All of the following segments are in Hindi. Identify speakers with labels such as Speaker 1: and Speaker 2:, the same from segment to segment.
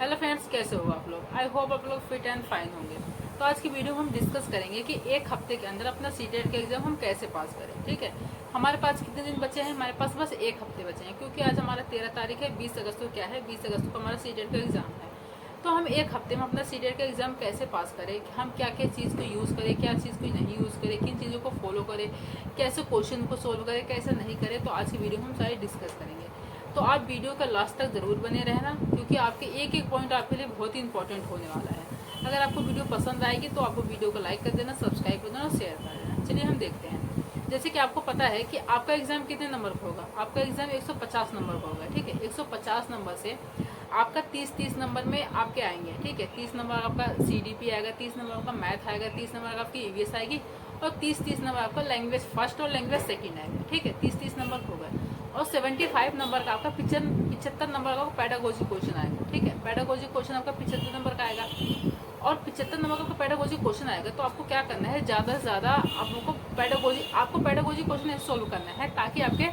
Speaker 1: हेलो फ्रेंड्स, कैसे हो आप लोग। आई होप आप लोग फिट एंड फाइन होंगे। तो आज की वीडियो में हम डिस्कस करेंगे कि एक हफ्ते के अंदर अपना सीटेट का एग्जाम हम कैसे पास करें। ठीक है, हमारे पास कितने दिन बचे हैं? हमारे पास बस एक हफ्ते बचे हैं, क्योंकि आज हमारा 13 तारीख है। 20 अगस्त को क्या है, 20 अगस्त को हमारा सीटेट का एग्जाम है। तो हम एक हफ्ते में अपना सीटेट का एग्जाम कैसे पास करें, हम क्या क्या चीज़ को यूज़ करें, क्या चीज़ को नहीं यूज़ करें, किन चीज़ों को फॉलो करें, कैसे क्वेश्चन को सोल्व करें, कैसे नहीं करें। तो आज की वीडियो में हम सारी डिस्कस करेंगे। तो आप वीडियो का लास्ट तक ज़रूर बने रहना, क्योंकि आपके एक एक पॉइंट आपके लिए बहुत ही इंपॉर्टेंट होने वाला है। अगर आपको वीडियो पसंद आएगी तो आपको वीडियो को लाइक कर देना, सब्सक्राइब कर देना और शेयर कर देना। चलिए हम देखते हैं। जैसे कि आपको पता है कि आपका एग्ज़ाम कितने नंबर का होगा। आपका एग्ज़ाम 150 नंबर का होगा। ठीक है, 150 नंबर से आपका 30 नंबर में आपके आएंगे। ठीक है, 30 नंबर आपका CDP आएगा, 30 नंबर आपका मैथ आएगा, 30 नंबर आपकी EVS आएगी और 30 नंबर आपका लैंग्वेज फर्स्ट और लैंग्वेज सेकेंड आएगा। ठीक है, 30 नंबर हो गए। और 75 नंबर का आपका 75 नंबर का पैडागोजी क्वेश्चन आएगा। ठीक है, पैडागोजी क्वेश्चन आपका 75 नंबर का आएगा और 75 नंबर का पैडागोजी क्वेश्चन आएगा। तो आपको क्या करना है, ज़्यादा से ज़्यादा आप लोग को पैडागोजी क्वेश्चन सोल्व करना है, ताकि आपके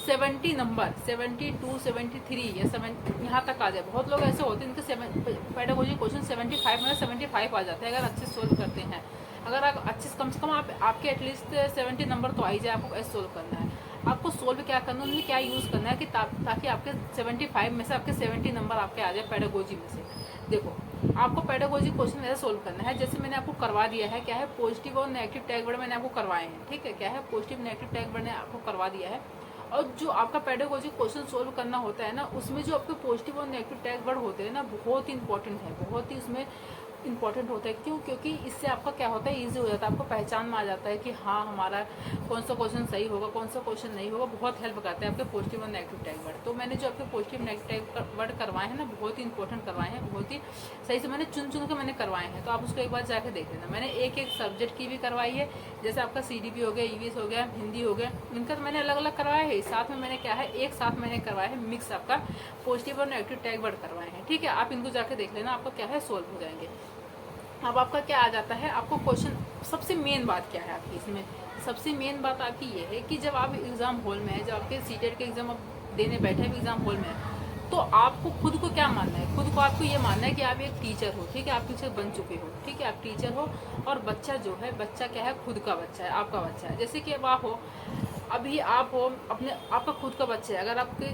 Speaker 1: 70 नंबर 72 73 या 7 यहाँ तक आ जाए। बहुत लोग ऐसे होते हैं इनके पैडागोजी क्वेश्चन 75 में 75 आ जाते हैं, अगर अच्छे सोल्व करते हैं। अगर आप अच्छे कम से कम आपके एटलीस्ट 70 नंबर तो आ ही जाए। आपको ऐसे सोल्व करना है। आपको सोल्व क्या करना है, उनमें क्या यूज़ करना है कि ताकि आपके 75 में से आपके 70 नंबर आपके आ जाए पैडागोजी में से। देखो, आपको पैडागोजी क्वेश्चन ऐसे सोल्व करना है, जैसे मैंने आपको करवा दिया है। क्या है, पॉजिटिव और नेगेटिव टैग वर्ड मैंने आपको करवाए हैं। ठीक है, क्या है, पॉजिटिव नेगेटिव टैग वर्ड मैंने आपको करवा दिया है। और जो आपका पैडागोजी क्वेश्चन सोल्व करना होता है ना, उसमें जो आपके पॉजिटिव और नेगेटिव टैग वर्ड होते हैं ना, बहुत ही इंपॉर्टेंट है, बहुत ही उसमें इंपॉर्टेंट होता है। क्यों? क्योंकि इससे आपका क्या होता है, ईजी हो जाता है। आपको पहचान में आ जाता है कि हाँ, हमारा कौन सा क्वेश्चन सही होगा, कौन सा क्वेश्चन नहीं होगा। बहुत हेल्प करता है आपके पॉजिटिव और नेगेटिव टैग वर्ड। तो मैंने जो आपके पॉजिटिव नेगेटिव टैग वर्ड करवाए हैं ना, बहुत ही इंपॉर्टेंट करवाए हैं, बहुत ही सही से मैंने चुन चुन के मैंने करवाए हैं। तो आप उसको एक बार जाकर देख लेना। मैंने एक एक सब्जेक्ट की भी करवाई है, जैसे आपका CDP हो गया, EVS हो गया, हिंदी हो गया, इनका तो मैंने अलग अलग करवाया है। साथ में मैंने क्या है, एक साथ मैंने करवाया है मिक्स आपका पॉजिटिव और नेगेटिव टैग वर्ड करवाए हैं। ठीक है, आप इनको जाकर देख लेना, आपका क्या है सोल्व हो जाएंगे। अब आपका क्या आ जाता है, आपको क्वेश्चन सबसे मेन बात क्या है आपकी इसमें, सबसे मेन बात आपकी ये है कि जब आप एग्ज़ाम हॉल में है, जब आपके सीटेट के एग्ज़ाम आप देने बैठे हैं एग्ज़ाम हॉल में, तो आपको खुद को क्या मानना है, खुद को आपको ये मानना है कि आप एक टीचर हो। ठीक है, आप टीचर बन चुके हो। ठीक है, आप टीचर हो और बच्चा जो है, बच्चा क्या है, खुद का बच्चा है, आपका बच्चा है। जैसे कि अब आप हो, अभी आप हो अपने, आपका खुद का बच्चा है। अगर आपके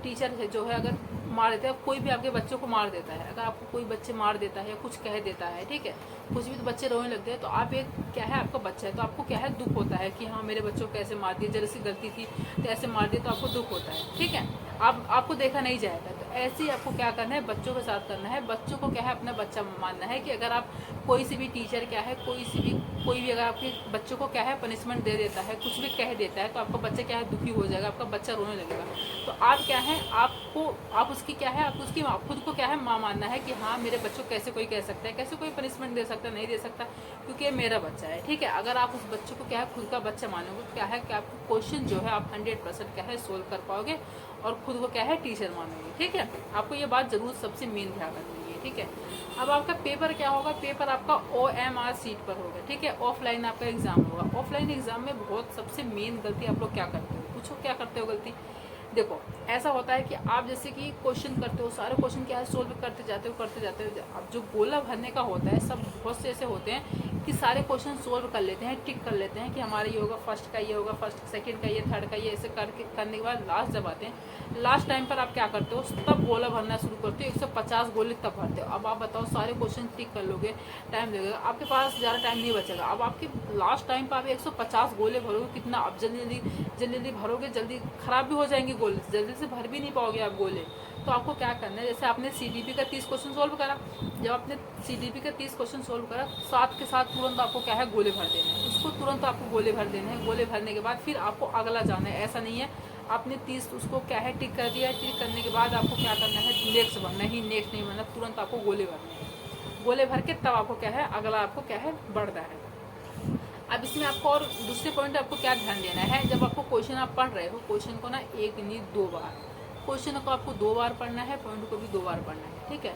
Speaker 1: टीचर है जो है, अगर मार देता है, कोई भी आपके बच्चों को मार देता है, अगर आपको कोई बच्चे मार देता है या कुछ कह देता है, ठीक है, कुछ भी, तो बच्चे रोने लगते हैं, तो आप एक क्या है, आपका बच्चा है, तो आपको क्या है, दुख होता है कि हाँ, मेरे बच्चों को ऐसे मार दिया, जरा सी गलती थी तो ऐसे मार दिया, तो आपको दुख होता है। ठीक है, आपको देखा नहीं जाएगा। तो ऐसे ही आपको क्या करना है, बच्चों के साथ करना है। बच्चों को क्या है, अपना बच्चा मानना है कि अगर आप कोई सी भी टीचर क्या है, कोई भी अगर आपके बच्चों को क्या है पनिशमेंट दे देता है, कुछ भी कह देता है, तो आपका बच्चा क्या है, दुखी हो जाएगा, आपका बच्चा रोने लगेगा। तो आप क्या है, आप उसकी क्या है, आप उसकी खुद को क्या है, माँ मानना है कि हाँ, मेरे बच्चों को कैसे कोई कह सकता है, कैसे कोई पनिशमेंट दे सकता है, नहीं दे सकता, क्योंकि ये मेरा बच्चा है। ठीक है, अगर आप उस बच्चे को क्या है, खुद का बच्चा मानोगे, तो क्या है कि आपको क्वेश्चन जो है आप 100% क्या है सोल्व कर पाओगे और खुद को क्या है टीचर मानोगे। ठीक है, आपको ये बात जरूर सबसे मेन ध्यान रखनी है। ठीक है, अब आपका पेपर क्या होगा, पेपर आपका OMR सीट पर होगा। ठीक है, ऑफलाइन आपका एग्जाम होगा। ऑफलाइन एग्जाम में बहुत सबसे मेन गलती आप लोग क्या करते हो, पूछो क्या करते हो गलती। देखो, ऐसा होता है कि आप जैसे कि क्वेश्चन करते हो, सारे क्वेश्चन क्या है सोल्व करते जाते हो। अब जो गोला भरने का होता है, सब बहुत से ऐसे होते हैं कि सारे क्वेश्चन सोल्व कर लेते हैं, टिक कर लेते हैं कि हमारा ये होगा, फर्स्ट का ये होगा, फर्स्ट सेकंड का ये, थर्ड का ये, ऐसे करने के बाद लास्ट जब आते हैं, लास्ट टाइम पर आप क्या करते हो, तब गोला भरना शुरू करते हो। 150 गोले तब भरते हो। अब आप बताओ, सारे क्वेश्चन टिक कर लोगे, टाइम लगेगा, आपके पास ज़्यादा टाइम नहीं बचेगा। अब आपके लास्ट टाइम पर आप 150 गोले भरोगे, कितना आप जल्दी भरोगे, जल्दी खराब भी हो जाएंगे गोले, जल्दी से भर भी नहीं पाओगे आप गोले। तो आपको क्या करना है, जैसे आपने CDP का 30 क्वेश्चन सोल्व करा, जब आपने CDP का 30 क्वेश्चन सोल्व करा, साथ के साथ तुरंत आपको क्या है, गोले भर देने हैं, उसको तुरंत आपको गोले भर देने हैं। गोले भरने के बाद फिर आपको अगला जाना है। ऐसा नहीं है आपने 30 उसको क्या है टिक कर दिया, टिक करने के बाद आपको क्या करना है, नेक्स्ट भरना, नहीं नेक्स्ट नहीं भरना, तुरंत आपको गोले भरने हैं। गोले भर के तब आपको क्या है, अगला आपको क्या है, बढ़ना है। अब इसमें आपको और दूसरे पॉइंट आपको क्या ध्यान देना है, जब आपको क्वेश्चन आप पढ़ रहे हो, क्वेश्चन को ना एक नहीं 2 बार, क्वेश्चन को आपको 2 बार पढ़ना है, पॉइंट को भी 2 बार पढ़ना है। ठीक है,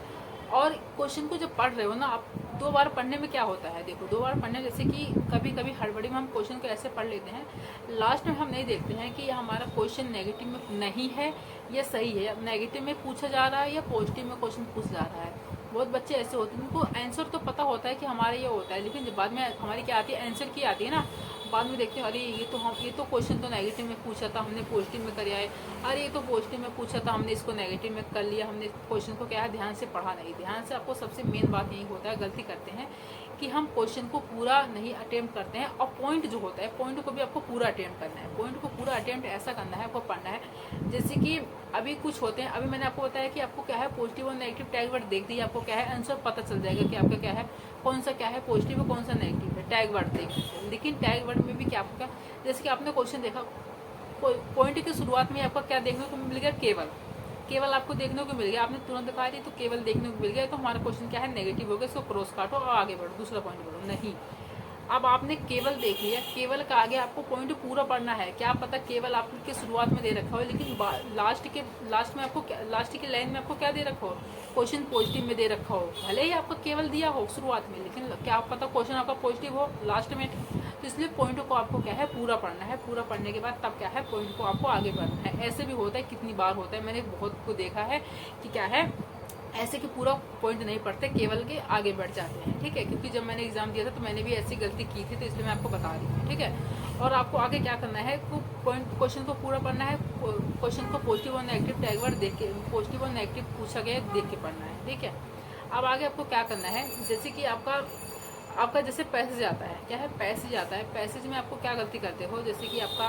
Speaker 1: और क्वेश्चन को जब पढ़ रहे हो ना आप, दो बार पढ़ने में क्या होता है, देखो 2 बार पढ़ने जैसे कि कभी कभी हड़बड़ी में हम क्वेश्चन को ऐसे पढ़ लेते हैं, लास्ट में हम नहीं देखते हैं कि हमारा क्वेश्चन नेगेटिव में नहीं है या सही है, नेगेटिव में पूछा जा रहा है या पॉजिटिव में क्वेश्चन पूछा जा रहा है। बहुत बच्चे ऐसे होते हैं उनको आंसर तो पता होता है कि हमारा ये होता है, लेकिन जब बाद में हमारी क्या आती है, आंसर की आती है ना, बाद में देखते हैं अरे ये तो क्वेश्चन तो नेगेटिव में पूछा था, हमने पॉजिटिव में कराया है, अरे ये तो पॉजिटिव में पूछा था, हमने इसको नेगेटिव में कर लिया, हमने क्वेश्चन को क्या है ध्यान से पढ़ा नहीं। ध्यान से आपको सबसे मेन बात यही होता है, गलती करते हैं कि हम क्वेश्चन को पूरा नहीं अटेम्प्ट करते हैं, और पॉइंट जो होता है पॉइंट को भी आपको पूरा अटेम्प्ट करना है। पॉइंट को पूरा अटेम्प्ट ऐसा करना है, आपको पढ़ना है जैसे कि अभी कुछ होते हैं, अभी मैंने आपको बताया कि आपको क्या है पॉजिटिव और नेगेटिव टैग वर्ड देख दिए, आपको क्या है आंसर पता चल जाएगा कि आपका क्या है, कौन सा क्या है पॉजिटिव और कौन सा नेगेटिव है टैग वर्ड देखने से। लेकिन टैग वर्ड में भी क्या आपका, जैसे कि आपने क्वेश्चन देखा, पॉइंट की शुरुआत में आपका क्या देखने को मिल गया, केवल आपको देखने को मिल गया, आपने तुरंत कहा रही तो केवल देखने को मिल गया, तो हमारा क्वेश्चन क्या है नेगेटिव हो गया, इसको क्रॉस काटो और आगे बढ़ो, दूसरा पॉइंट बढ़ो। नहीं, अब आपने केवल देख लिया, केवल का आगे आपको पॉइंट पूरा पढ़ना है। क्या पता केवल आपके शुरुआत में दे रखा हो, लेकिन लास्ट में आपको लास्ट की लाइन में आपको क्या दे रखा हो, क्वेश्चन पॉजिटिव में दे रखा हो, भले ही आपको केवल दिया हो शुरुआत में, लेकिन क्या पता क्वेश्चन आपका पॉजिटिव हो लास्ट में। तो इसलिए पॉइंट को आपको क्या है पूरा पढ़ना है, पूरा पढ़ने के बाद तब क्या है पॉइंट को आपको आगे बढ़ना है। ऐसे भी होता है, कितनी बार होता है, मैंने बहुत को देखा है कि क्या है ऐसे कि पूरा पॉइंट नहीं पढ़ते, केवल के आगे बढ़ जाते हैं, ठीक है। क्योंकि जब मैंने एग्जाम दिया था तो मैंने भी ऐसी गलती की थी, तो इसलिए मैं आपको बता रही हूँ, ठीक है। और आपको आगे क्या करना है, पॉइंट क्वेश्चन को पूरा पढ़ना है, क्वेश्चन को पॉजिटिव और नेगेटिव टैग वर्ड देख के, पॉजिटिव और नेगेटिव पूछा गया देख के पढ़ना है, ठीक है। अब आगे आपको क्या करना है, जैसे कि आपका जैसे पैसेज आता है, क्या है पैसेज आता है, पैसेज में आपको क्या गलती करते हो, जैसे कि आपका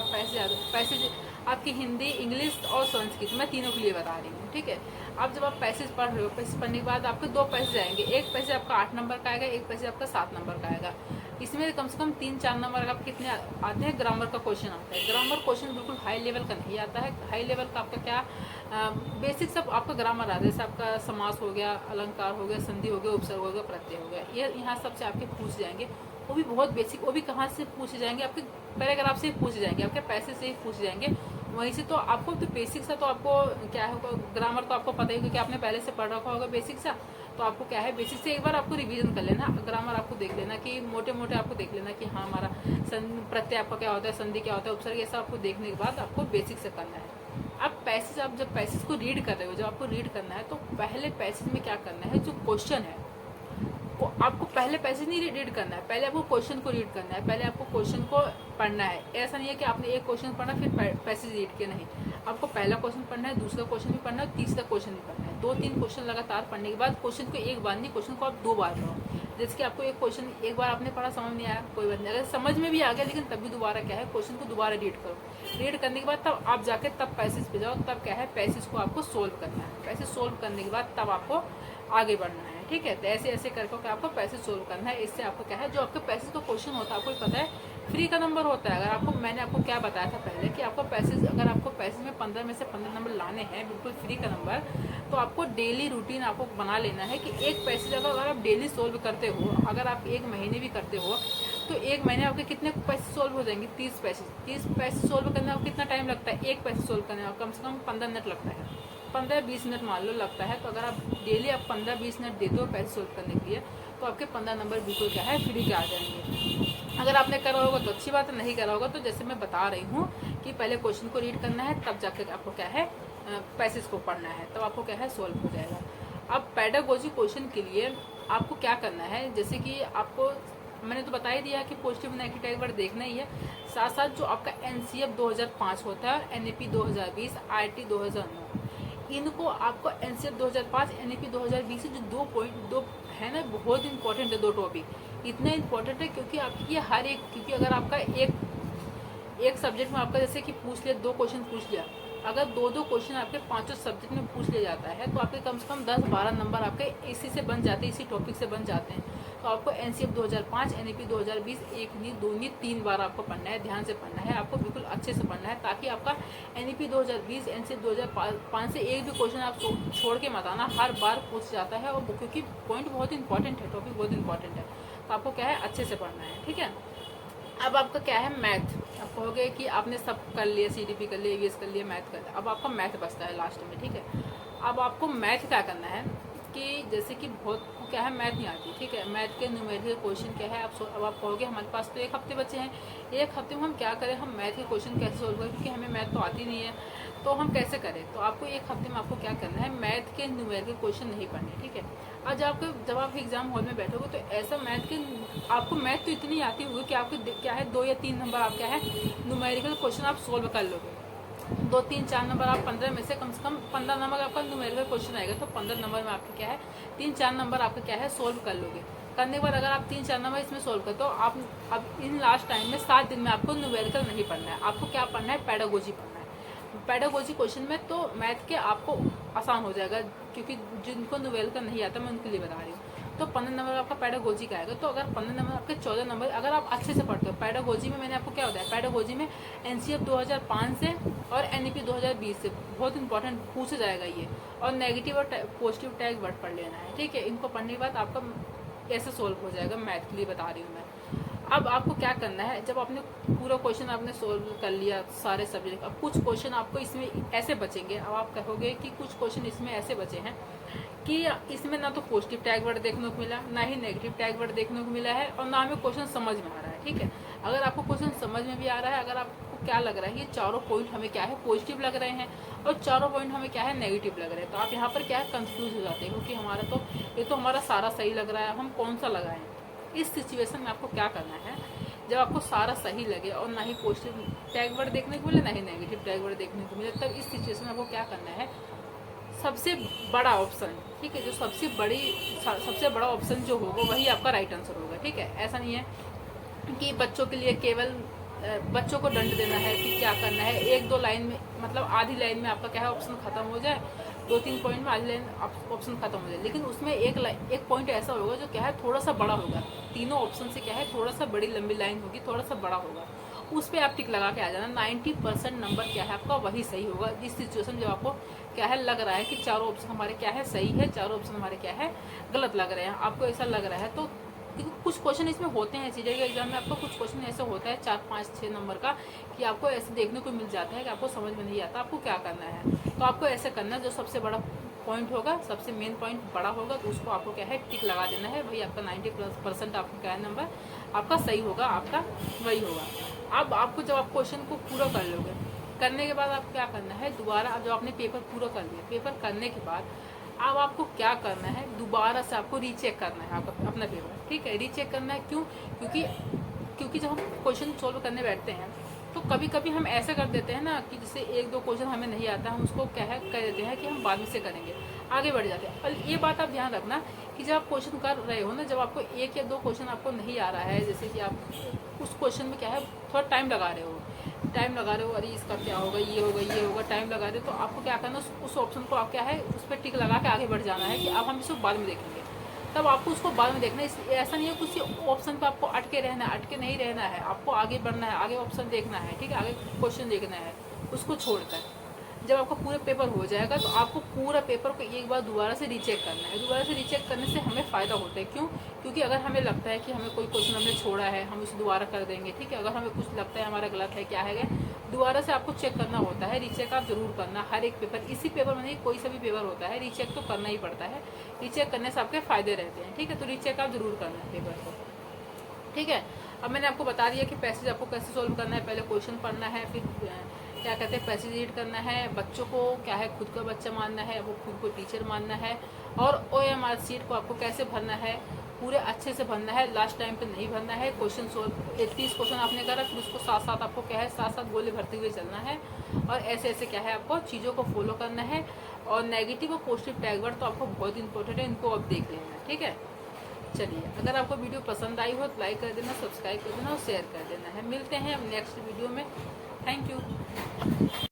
Speaker 1: पैसेज आपकी हिंदी, इंग्लिश और संस्कृत, मैं तीनों के लिए बता रही हूँ, ठीक है। अब जब आप पैसेज पढ़ रहे हो, पैसेज पढ़ने के बाद आपके 2 पैसेज आएंगे, एक पैसेज आपका 8 नंबर का आएगा, एक पैसेज आपका 7 नंबर का आएगा। इसमें कम से कम 3-4 नंबर का कितने आते हैं, ग्रामर का क्वेश्चन आता है। ग्रामर क्वेश्चन बिल्कुल हाई लेवल का नहीं आता है, हाई लेवल का आपका क्या बेसिक सब आपका ग्रामर आता है, जैसे आपका समास हो गया, अलंकार हो गया, संधि हो गया, उपसर्ग हो गया, प्रत्यय हो गया, ये यहाँ सबसे आपके पूछ जाएंगे। वो भी बहुत बेसिक, वो भी कहाँ से पूछे जाएंगे, आपके पैराग्राफ से ही पूछे जाएंगे, आपके पैसे से ही पूछे जाएंगे, वहीं से। तो आपको तो बेसिक सा तो आपको क्या होगा, ग्रामर तो आपको पता ही, क्योंकि आपने पहले से पढ़ रखा होगा बेसिक सा। तो आपको क्या है बेसिक से एक बार आपको रिवीजन कर लेना, ग्रामर आपको देख लेना कि मोटे मोटे आपको देख लेना कि हाँ हमारा प्रत्यय आपका क्या होता है, संधि क्या होता है, उपसर्ग, ये सब आपको देखने के बाद आपको बेसिक से करना है। अब पैसेज, आप जब पैसेज को रीड कर रहे हो, जब आपको रीड करना है तो पहले पैसेज में क्या करना है, जो क्वेश्चन है वो आपको पहले पैसेज नहीं रीड करना है, पहले आपको क्वेश्चन को रीड करना है, पहले आपको क्वेश्चन को पढ़ना है। ऐसा नहीं है कि आपने एक क्वेश्चन पढ़ा फिर पैसेज रीड किया, नहीं, आपको पहला क्वेश्चन पढ़ना है, दूसरा क्वेश्चन भी पढ़ना है, तीसरा क्वेश्चन भी पढ़ना है। 2-3 क्वेश्चन लगातार पढ़ने के बाद क्वेश्चन को एक बार नहीं, क्वेश्चन को आप 2 बार पढ़ो। जैसे कि आपको एक क्वेश्चन एक बार आपने पढ़ा, समझ नहीं आया, कोई बात नहीं, अगर समझ में भी आ गया लेकिन तब भी दोबारा क्या है क्वेश्चन को दोबारा रीड करो। रीड करने के बाद तब आप जाके तब पैसेज पे जाओ, तब क्या है पैसेज को आपको सोल्व करना है। पैसेज सोल्व करने के बाद तब आपको आगे बढ़ना है, ठीक है। तो ऐसे ऐसे करके आपको पैसेज सोल्व करना है। इससे आपको क्या है, जो आपके पैसेज का क्वेश्चन होता है आपको पता है फ्री का नंबर होता है। अगर आपको, मैंने आपको क्या बताया था पहले कि आपको पैसेज, अगर आपको पैसेज में 15 में से 15 नंबर लाने हैं, बिल्कुल फ्री का नंबर, तो आपको डेली रूटीन आपको बना लेना है कि एक पैसेज अगर आप डेली सोल्व करते हो, अगर आप 1 महीने भी करते हो तो 1 महीने आपके कितने पैसेज सोल्व हो जाएंगे, 30 पैसेज सोल्व करने में कितना टाइम लगता है, एक पैसेज सोल्व करने में कम से कम 15 मिनट लगता है, 15-20 मिनट मान लो लगता है। तो अगर आप डेली आप 15-20 मिनट देते हो पैसे सोल्व करने के लिए, तो आपके 15 नंबर बिल्कुल क्या है फ्री के आ जाएंगे। अगर आपने करा होगा तो अच्छी बात है, नहीं करा होगा तो जैसे मैं बता रही हूँ कि पहले क्वेश्चन को रीड करना है, तब जाकर आपको क्या है पैसेज को पढ़ना है, तब आपको क्या है सोल्व हो जाएगा। अब पेडागोजी क्वेश्चन के लिए आपको क्या करना है, जैसे कि आपको मैंने तो बता ही दिया कि पॉजिटिव नेगेटिव टैग वर्ड देखना ही है, साथ साथ जो आपका NCF 2005 होता है, NAP 2020, IIT 2009, इनको आपको NCF 2005 NAP 2020 से जो 2 है ना, बहुत इंपॉर्टेंट है 2 टॉपिक। इतना इंपॉर्टेंट है क्योंकि आपकी हर एक, क्योंकि अगर आपका एक सब्जेक्ट में आपका जैसे कि पूछ लिया, 2 क्वेश्चन पूछ लिया, अगर 2 क्वेश्चन आपके 5 सब्जेक्ट में पूछ लिया जाता है तो आपके कम से कम 10-12 नंबर आपके इसी से बन जाते हैं, इसी टॉपिक से बन जाते हैं। तो आपको NCF 2005 NAP 2020 1 नहीं 2 नहीं 3 बार आपको पढ़ना है, ध्यान से पढ़ना है, आपको बिल्कुल अच्छे से पढ़ना है, ताकि आपका NAP 2020 NCF 2005 से एक भी क्वेश्चन आप छोड़ के मत आना, हर बार पूछ जाता है। और क्योंकि पॉइंट बहुत इंपॉर्टेंट है, टॉपिक बहुत इंपॉर्टेंट है, तो आपको क्या है अच्छे से पढ़ना है, ठीक है। अब आपका क्या है मैथ, आप कहोगे कि आपने सब कर लिया, CDP कर लिया, EVS कर लिया, मैथ कर लिया, अब आपका मैथ बचता है लास्ट में, ठीक है। अब आपको मैथ क्या करना है, की जैसे कि बहुत क्या है, मैथ नहीं आती, ठीक है, मैथ के न्यूमेरिकल क्वेश्चन क्या है, अब आप कहोगे हमारे पास तो एक हफ्ते बचे हैं, एक हफ्ते में हम क्या करें, हम मैथ के क्वेश्चन कैसे सोल्व करें, क्योंकि हमें मैथ तो आती नहीं है, तो हम कैसे करें। तो आपको एक हफ्ते में आपको क्या करना है, मैथ के न्यूमेरिकल क्वेश्चन नहीं पढ़ने, ठीक है। आज आपको जब आप एग्जाम हॉल में बैठोगे तो ऐसा मैथ के, आपको मैथ तो इतनी आती होगी कि आपको क्या है 2 या 3 नंबर आप क्या है न्यूमेरिकल क्वेश्चन आप सोल्व कर लोगे। 2, 3, 4 नंबर आप 15 में से कम 15 नंबर आपका न्यूमेरिकल क्वेश्चन आएगा, तो 15 नंबर में आपके क्या है 3-4 नंबर आपका क्या है सोल्व कर लोगे। करने के बाद अगर आप 3-4 नंबर इसमें सोल्व करते हो, आप अब इन लास्ट टाइम में 7 दिन में आपको न्यूमेरिकल नहीं पढ़ना है, आपको क्या पढ़ना है, पेडागोजी पढ़ना है। पेडागोजी क्वेश्चन में तो मैथ के आपको आसान हो जाएगा, क्योंकि जिनको न्यूमेरिकल नहीं आता मैं उनके लिए बता रही हूँ। तो 15 नंबर आपका पेडागोजी का आएगा, तो अगर 15 नंबर आपके 14 नंबर अगर आप अच्छे से पढ़ते हो पेडागोजी में, मैंने आपको क्या बताया, पेडागोजी में एनसीएफ 2005 से और एनईपी 2020 से बहुत इंपॉर्टेंट पूछा जाएगा ये, और नेगेटिव और पॉजिटिव टैग वर्ड पढ़ लेना है, ठीक है। इनको पढ़ने के बाद आपका कैसे सोल्व हो जाएगा मैथ के लिए बता रही हूँ मैं। अब आपको क्या करना है, जब आपने पूरा क्वेश्चन आपने सोल्व कर लिया सारे सब्जेक्ट, अब कुछ क्वेश्चन आपको इसमें ऐसे बचेंगे, अब आप कहोगे कि कुछ क्वेश्चन इसमें ऐसे बचे हैं कि इसमें ना तो पॉजिटिव टैग वर्ड देखने को मिला, ना ही नेगेटिव टैग वर्ड देखने को मिला है, और ना हमें क्वेश्चन समझ में आ रहा है, ठीक है। अगर आपको क्वेश्चन समझ में भी आ रहा है, अगर आपको क्या लग रहा है ये चारों पॉइंट हमें क्या है पॉजिटिव लग रहे हैं और चारों पॉइंट हमें क्या है नेगेटिव लग रहे हैं, तो आप यहाँ पर क्या है कंफ्यूज हो जाते हो, क्योंकि हमारा तो ये तो हमारा सारा सही लग रहा है, हम कौन सा लगाएं। इस सिचुएशन में आपको क्या करना है, जब आपको सारा सही लगे और ना ही पॉजिटिव टैग वर्ड देखने को मिले ना ही नेगेटिव टैग वर्ड देखने को मिले, तब इस सिचुएशन में आपको क्या करना है, सबसे बड़ा ऑप्शन, ठीक है, जो सबसे बड़ा ऑप्शन जो होगा वही आपका राइट आंसर होगा, ठीक है। ऐसा नहीं है कि बच्चों के लिए केवल बच्चों को दंड देना है कि क्या करना है, 1-2 लाइन में, मतलब आधी लाइन में आपका क्या है ऑप्शन खत्म हो जाए, 2-3 पॉइंट में आधी लाइन ऑप्शन खत्म हो जाए, लेकिन उसमें एक पॉइंट ऐसा होगा जो क्या है थोड़ा सा बड़ा होगा, तीनों ऑप्शन से क्या है थोड़ा सा बड़ी लंबी लाइन होगी, थोड़ा सा बड़ा होगा, उस पर आप टिक लगा के आ जाना। 90% नंबर क्या है आपका वही सही होगा। इस सिचुएशन जब आपको क्या है लग रहा है कि चारों ऑप्शन हमारे क्या है सही है, चारों ऑप्शन हमारे क्या है गलत लग रहे हैं, आपको ऐसा लग रहा है, तो कुछ क्वेश्चन इसमें होते हैं सीजे के एग्जाम में, आपको कुछ क्वेश्चन ऐसा होता है 4-5-6 नंबर का कि आपको ऐसे देखने को मिल जाता है कि आपको समझ में नहीं आता आपको क्या करना है। तो आपको ऐसे करना है, जो सबसे बड़ा पॉइंट होगा, सबसे मेन पॉइंट बड़ा होगा, तो उसको आपको क्या है टिक लगा देना है, वही आपका 90% आपको क्या है नंबर आपका सही होगा, आपका वही होगा। अब आपको जब आप क्वेश्चन को पूरा कर लोगे, करने के बाद आप क्या करना है, दोबारा जब आपने पेपर पूरा कर लिया, पेपर करने के बाद अब आपको क्या करना है, दोबारा से आपको रीचेक करना है आपका अपना पेपर, ठीक है। रीचेक करना है क्यों, क्योंकि जब हम क्वेश्चन सोल्व करने बैठते हैं तो कभी कभी हम ऐसा कर देते हैं ना कि जैसे 1-2 क्वेश्चन हमें नहीं आता, हम उसको क्या है कह देते हैं कि हम बाद में से करेंगे, आगे बढ़ जाते हैं। और ये बात आप ध्यान रखना कि जब आप क्वेश्चन कर रहे हो ना, जब आपको 1 या 2 क्वेश्चन आपको नहीं आ रहा है, जैसे कि आप उस क्वेश्चन में क्या है थोड़ा टाइम लगा रहे हो, अरे इसका क्या होगा, ये होगा, टाइम लगा रहे हो, तो आपको क्या करना, उस ऑप्शन को आप क्या है उस पर टिक लगा के आगे बढ़ जाना है कि अब हम इसको बाद में देखेंगे, तब आपको उसको बाद में देखना है। ऐसा नहीं है किसी ऑप्शन पे आपको अटके नहीं रहना है, आपको आगे बढ़ना है, आगे ऑप्शन देखना है, ठीक है, आगे क्वेश्चन देखना है, उसको छोड़कर जब आपका पूरा पेपर हो जाएगा तो आपको पूरा पेपर को एक बार दोबारा से रीचेक करना है। दोबारा से रीचेक करने से हमें फ़ायदा होता है, क्यों, क्योंकि अगर हमें लगता है कि हमें कोई क्वेश्चन हमने छोड़ा है, हम उसे दोबारा कर देंगे, ठीक है। अगर हमें कुछ लगता है हमारा गलत है, क्या है, दोबारा से आपको चेक करना होता है। रीचेक आप जरूर करना, हर एक पेपर, इसी पेपर में नहीं कोई सा भी पेपर होता है, रीचेक तो करना ही पड़ता है। रीचेक करने से आपके फ़ायदे रहते हैं, ठीक है। तो रीचेक आप जरूर करना है पेपर को, ठीक है। अब मैंने आपको बता दिया कि पैसेज आपको कैसे सोल्व करना है, पहले क्वेश्चन पढ़ना है, फिर क्या कहते हैं पैसेज रीड करना है, बच्चों को क्या है खुद का बच्चा मानना है, वो खुद को टीचर मानना है, और OMR शीट को आपको कैसे भरना है, पूरे अच्छे से भरना है, लास्ट टाइम पे नहीं भरना है। क्वेश्चन सोल्व 30 क्वेश्चन आपने करा, फिर उसको साथ साथ आपको क्या है साथ साथ गोले भरते हुए चलना है, और ऐसे ऐसे क्या है आपको चीज़ों को फॉलो करना है। और नेगेटिव और पॉजिटिव टैग वर्ड तो आपको बहुत इंपॉर्टेंट है, इनको अब देख लेना है, ठीक है। चलिए, अगर आपको वीडियो पसंद आई हो तो लाइक कर देना, सब्सक्राइब कर देना और शेयर कर देना है। मिलते हैं अब नेक्स्ट वीडियो में। Thank you.